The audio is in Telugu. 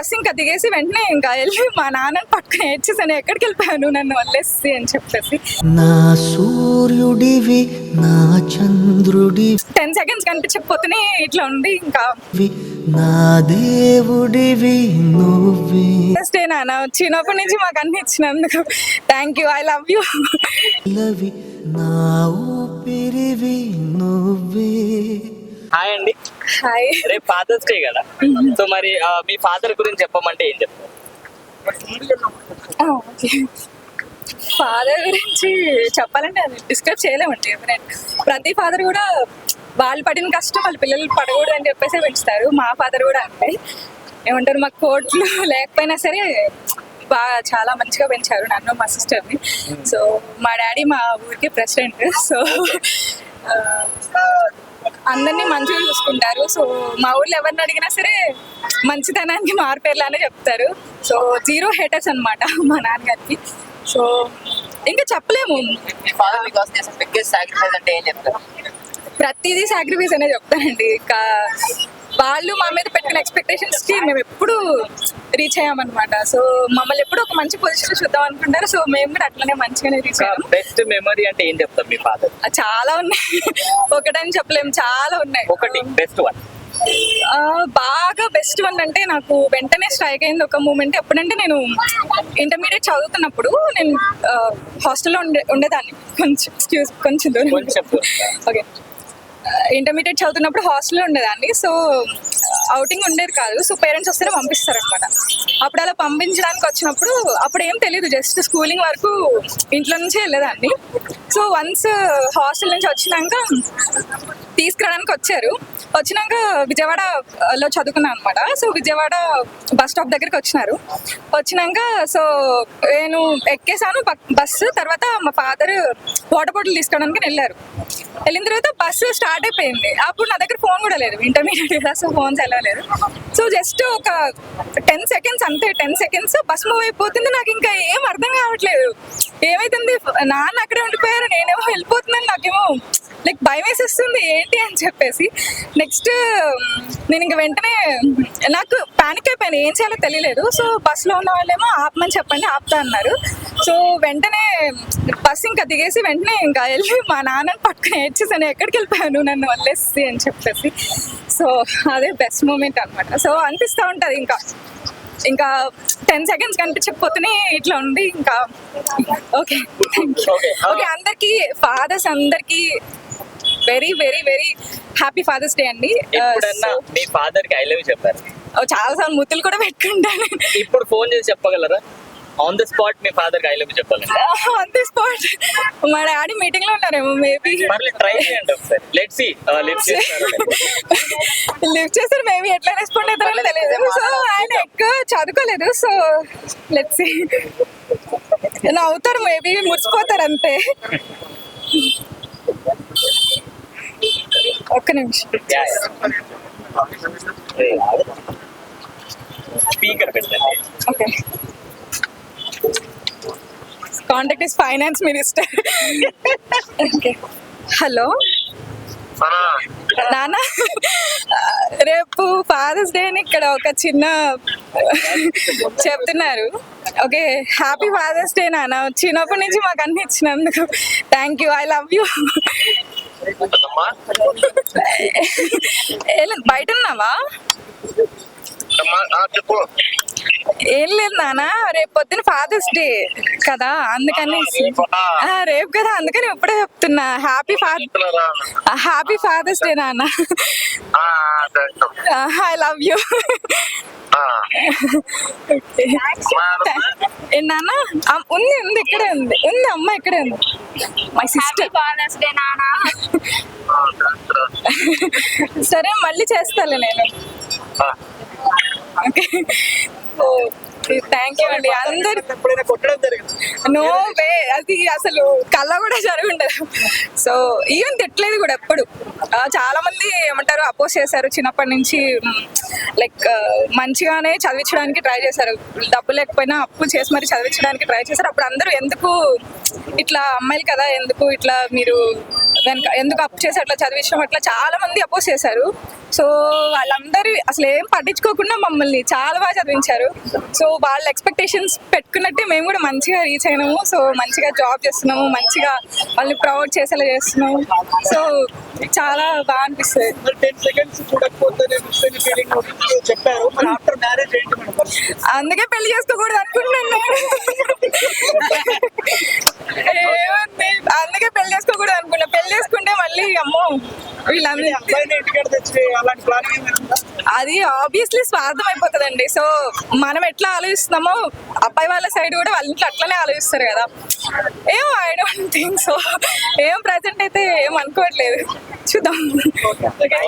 బస్ ఇంకా దిగేసి వెంటనే ఇంకా వెళ్ళి మా నాన్నని పక్కన ఏడ్చేసాను, ఎక్కడికి వెళ్ళిపోయాను నన్ను వదిలేసి అని చెప్పేసి. నా సూర్యుడివి నా చంద్రుడి 10 seconds కనిపించకపోతేనే ఇట్లా ఉండి ఇంకా నా దేవుడివి నువ్వే. ఫస్ట్ డే నాన్న చిన్నప్పటి నుంచి మాకు అన్ని ఇచ్చినందుకు thank you, I love you. లవి నా ఊపిరివి నువ్వే. హాయ్ అండి. హాయ్. రేపు ఫాదర్స్ డే కదా, సో మరి మీ ఫాదర్ గురించి చెప్పమంటే ఏం చెప్తారు? ఫాదర్ గురించి చెప్పాలంటే అది డిస్క్రైబ్ చేయలేమండి ఎవరైనా. ప్రతి ఫాదర్ కూడా వాళ్ళు పడిన కష్టం వాళ్ళ పిల్లలు పడకూడదు అని చెప్పేసి పెంచుతారు. మా ఫాదర్ కూడా అంటే ఏమంటారు, మాకు కోట్లు లేకపోయినా సరే బాగా చాలా మంచిగా పెంచారు నన్ను మా సిస్టర్ని. సో మా డాడీ మా ఊరికి ప్రెసిడెంట్. సో అందరినీ మంచిగా చూసుకుంటారు. సో మా ఊర్లో ఎవరిని అడిగినా సరే మంచితనానికి మారుపేర్లానే చెప్తారు. సో 0 haters అనమాట మా నాన్నగారికి. సో ఇంకా చెప్పలేము. ప్రతిదీ సాక్రిఫైస్ అనే చెప్తానండి. ఇంకా వాళ్ళు మా మీద పెట్టిన ఎక్స్పెక్టేషన్స్ కి మేము ఎప్పుడు రీచ్ అయ్యామన్నమాట. సో మమ్మల్ని ఎప్పుడు ఒక మంచి పొజిషన్ చూద్దాం అనుకుంటారు. సో మేము కూడా అట్లనే మంచిగానే రీచ్ అయ్యాము. బెస్ట్ మెమరీ అంటే ఏం చెప్తాం మీ ఫాదర్? చాలా ఉన్నాయి, ఒకటని చెప్పలేము, చాలా ఉన్నాయి. ఒకటి బెస్ట్ వన్. బాగా బెస్ట్ వన్ అంటే నాకు వెంటనే స్ట్రైక్ అయింది ఒక మూమెంట్. ఎప్పుడంటే నేను ఇంటర్మీడియట్ చదువుతున్నప్పుడు నేను హాస్టల్లో ఉండేదాన్ని. కొంచెం దూరం. ఓకే, ఇంటర్మీడియట్ చదువుతున్నప్పుడు హాస్టల్లో ఉండేదాన్ని. సో అవుటింగ్ ఉండేది కాదు. సో పేరెంట్స్ వస్తేనే పంపిస్తారు అనమాట. అప్పుడు అలా పంపించడానికి వచ్చినప్పుడు అప్పుడు ఏం తెలియదు, జస్ట్ స్కూలింగ్ వరకు ఇంట్లో నుంచే వెళ్ళేదాన్ని. సో వన్స్ హాస్టల్ నుంచి వచ్చినాక తీసుకురావడానికి వచ్చినాక విజయవాడలో చదువుకున్నాను అనమాట. సో విజయవాడ బస్ స్టాప్ దగ్గరికి వచ్చినాక సో నేను ఎక్కేసాను బస్సు. తర్వాత మా ఫాదర్ వాటర్ బాటిల్ తీసుకోవడానికి వెళ్ళిన తర్వాత బస్సు స్టార్ట్ అయిపోయింది. అప్పుడు నా దగ్గర ఫోన్ కూడా లేదు, ఇంటర్మీడియట్ కదా, సో ఫోన్స్ వెళ్ళలేదు. సో జస్ట్ ఒక 10 seconds అంతే, 10 seconds బస్ మూవ్ అయిపోతుంది. నాకు ఇంకా ఏం అర్థం కావట్లేదు, ఏమైతుంది, నాన్న అక్కడే ఉండిపోయారు, నేనేమో వెళ్ళిపోతున్నాను. నాకేమో లైక్ భయం వేసేస్తుంది ఏంటి అని చెప్పేసి. నెక్స్ట్ నేను ఇంక వెంటనే నాకు పానిక్ అయిపోయాను, ఏం చేయాలో తెలియలేదు. సో బస్సులో ఉన్న వాళ్ళేమో ఆపమని చెప్పండి, ఆపుతా అన్నారు. సో వెంటనే బస్ ఇంకా దిగేసి వెంటనే ఇంకా వెళ్ళి మా నాన్నని పక్కన ఏడ్చేసాను, ఎక్కడికి వెళ్ళిపోయాను నన్ను వదిలేసి అని చెప్పేసి. సో అదే బెస్ట్ మూమెంట్ అనమాట. సో అనిపిస్తూ ఉంటుంది ఇంకా 10 seconds కనిపించకపోతేనే ఇట్లా ఉండి ఇంకా ఓకే థ్యాంక్ యూ. ఓకే, అందరికీ ఫాదర్స్ అందరికీ very very very happy fathers day అండి. మీ ఫాదర్ కి ఐ లవ్ యూ చెప్పారు? చాలా సార్లు ముద్దులు కూడా పెట్టుకుంటాను. ఇప్పుడు ఫోన్ చేసి చెప్పగలరా? On the spot me father కి ఐ లవ్ యూ చెప్పాలి. ఆన్ ది స్పాట్ మా డాడీ మీటింగ్ లో ఉన్నారేమో, మేబీ ట్రై చేయండి ఒకసారి. లెట్స్ సీ లిఫ్ట్ చేస్తారు, మేబీ ఎట్లా రెస్పాండ్ అవుతారో తెలియదు. సో ఆయన ఎక్కువ చదువుకోలేదు. సో లెట్స్ సీ, నవ్వుతారు, మేబీ మురిసిపోతారు అంతే. ఒక్క నిమిషం, స్పీకర్ పెట్టండి. Okay. Contact is finance minister. Okay, hello నాన్న, రేపు ఫాదర్స్ డే అని ఇక్కడ ఒక చిన్న చెప్తున్నారు. ఓకే, హ్యాపీ ఫాదర్స్ డే నాన్న, చిన్నప్పటి నుంచి మాకు అన్ని ఇచ్చినందుకు thank you, I love you. బయట ఉన్నావా? ఏం లేదు నాన్న, రేపు పొద్దున ఫాదర్స్ డే కదా, అందుకని రేపు కదా, అందుకని ఇప్పుడే చెప్తున్నా హ్యాపీ ఫాదర్స్ డే నాన్న, ఐ లవ్ యూ. నాన్న ఉంది ఇక్కడే ఉంది అమ్మ ఇక్కడే ఉంది, మై సిస్టర్. సరే మళ్ళీ చేస్తాలే నేను. ఓకే, థ్యాంక్ యూ అండి. అందరు నో వే, అది అసలు కళ్ళ కూడా జరుగుండదు. సో ఈవెన్ తిట్టలేదు కూడా ఎప్పుడు. చాలా మంది ఏమంటారు అపోజ్ చేశారు చిన్నప్పటి నుంచి, లైక్ మంచిగానే చదివించడానికి ట్రై చేశారు, డబ్బు లేకపోయినా అప్పు చేసి మరి చదివించడానికి ట్రై చేశారు. అప్పుడు అందరూ ఎందుకు ఇట్లా అమ్మాయిలు కదా, ఎందుకు ఇట్లా మీరు వెనక ఎందుకు అప్ చేసి అట్లా చదివించడం అట్లా చాలా మంది అపోజ్ చేశారు. సో వాళ్ళందరూ అసలు ఏం పట్టించుకోకుండా మమ్మల్ని చాలా బాగా చదివించారు. సో వాళ్ళ ఎక్స్పెక్టేషన్స్ పెట్టుకున్నట్టే మేము కూడా మంచిగా రీచ్ అయినాము. సో మంచిగా జాబ్ చేస్తున్నాము, మంచిగా వాళ్ళని ప్రౌడ్ చేసేలా చేస్తున్నాము. సో చాలా బాగా అనిపిస్తుంది. 10 seconds చూడకపోతే ఫీలింగ్ చెప్పారు. మరి ఆఫ్టర్ మ్యారేజ్ ఏంటి మన పరిస్థితి? అందుకే పెళ్లి చేసుకోకూడదు అనుకుంటున్నాను నేను. ఏమంది అందుకే పెళ్లి చేసుకోకూడదు అనుకున్నా. పెళ్లి చేసుకుంటే మళ్ళీ అమ్మో వీళ్ళందరూ అబ్బాయిని ఇంటికాడ తెచ్చి అలాంటి ప్లానింగ్ ఏమైనా అది ఆబ్వియస్లీ స్వార్థం అయిపోతుందండి. సో మనం ఎట్లా ఆలోచిస్తున్నామో అబ్బాయి వాళ్ళ సైడ్ కూడా వాళ్ళ ఇంట్లో అట్లనే ఆలోచిస్తారు కదా. ఏం ఐ డోంట్ థింక్ సో. ఏం ప్రజెంట్ అయితే ఏం అనుకోవట్లేదు, చూద్దాం. Okay.